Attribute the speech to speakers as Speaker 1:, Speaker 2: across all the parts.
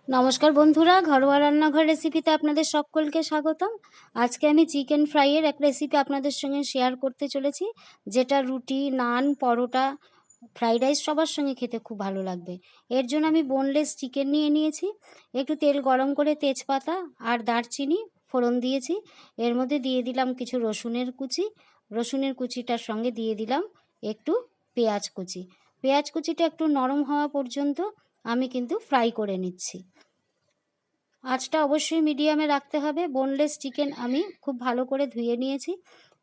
Speaker 1: নমস্কার বন্ধুরা, ঘরোয়া রান্নাঘর রেসিপিতে আপনাদের সকলকে স্বাগতম। আজকে আমি চিকেন ফ্রাইয়ের এক রেসিপি আপনাদের সঙ্গে শেয়ার করতে চলেছি, যেটা রুটি, নান, পরোটা, ফ্রাইড রাইস সবার সঙ্গে খেতে খুব ভালো লাগবে। এর জন্য আমি বোনলেস চিকেন নিয়ে নিয়েছি। একটু তেল গরম করে তেজপাতা আর দারচিনি ফোড়ন দিয়েছি। এর মধ্যে দিয়ে দিলাম কিছু রসুনের কুচি। রসুনের কুচিটার সঙ্গে দিয়ে দিলাম একটু পেঁয়াজ কুচি। পেঁয়াজ কুচিটা একটু নরম হওয়া পর্যন্ত আমি কিন্তু ফ্রাই করে নিচ্ছি। আঁচটা অবশ্যই মিডিয়ামে রাখতে হবে। বোনলেস চিকেন আমি খুব ভালো করে ধুয়ে নিয়েছি।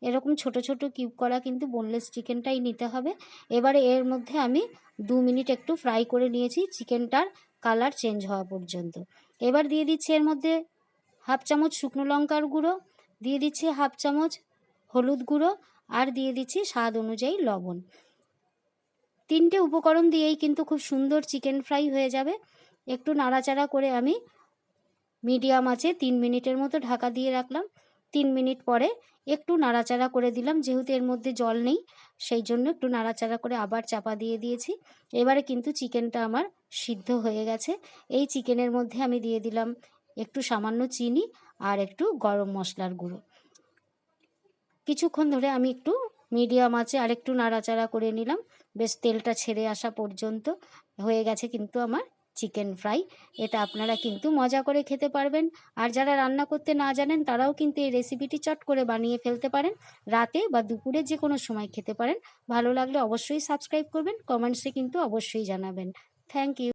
Speaker 1: এরকম ছোট ছোট কিউব করা কিন্তু বোনলেস চিকেনটাই নিতে হবে। এবারে এর মধ্যে আমি 2 মিনিট একটু ফ্রাই করে নিয়েছি, চিকেনটার কালার চেঞ্জ হওয়া পর্যন্ত। এবার দিয়ে দিচ্ছি এর মধ্যে হাফ চামচ শুকনো লঙ্কার গুঁড়ো, দিয়ে দিচ্ছি হাফ চামচ হলুদ গুঁড়ো, আর দিয়ে দিচ্ছি স্বাদ অনুযায়ী লবণ। 3টে উপকরণ দিয়েই কিন্তু খুব সুন্দর চিকেন ফ্রাই হয়ে যাবে। একটু নাড়াচাড়া করে আমি মিডিয়াম আঁচে 3 মিনিটের মতো ঢাকা দিয়ে রাখলাম। 3 মিনিট পরে একটু নাড়াচাড়া করে দিলাম, যেহেতু এর মধ্যে জল নেই সেই জন্য একটু নাড়াচাড়া করে আবার চাপা দিয়ে দিয়েছি। এবারে কিন্তু চিকেনটা আমার সিদ্ধ হয়ে গেছে। এই চিকেনের মধ্যে আমি দিয়ে দিলাম একটু সামান্য চিনি আর একটু গরম মশলার গুঁড়ো। কিছুক্ষণ ধরে আমি একটু মিডিয়াম আঁচে আর একটু নাড়াচাড়া করে নিলাম, বেশ তেলটা ছেড়ে আসা পর্যন্ত। হয়ে গেছে কিন্তু আমার চিকেন ফ্রাই। এটা আপনারা কিন্তু মজা করে খেতে পারবেন। আর যারা রান্না করতে না জানেন তারাও কিন্তু এই রেসিপিটি চট করে বানিয়ে ফেলতে পারেন। রাতে বা দুপুরে যে কোনো সময় খেতে পারেন। ভালো লাগলে অবশ্যই সাবস্ক্রাইব করবেন, কমেন্টসে কিন্তু অবশ্যই জানাবেন। Thank you.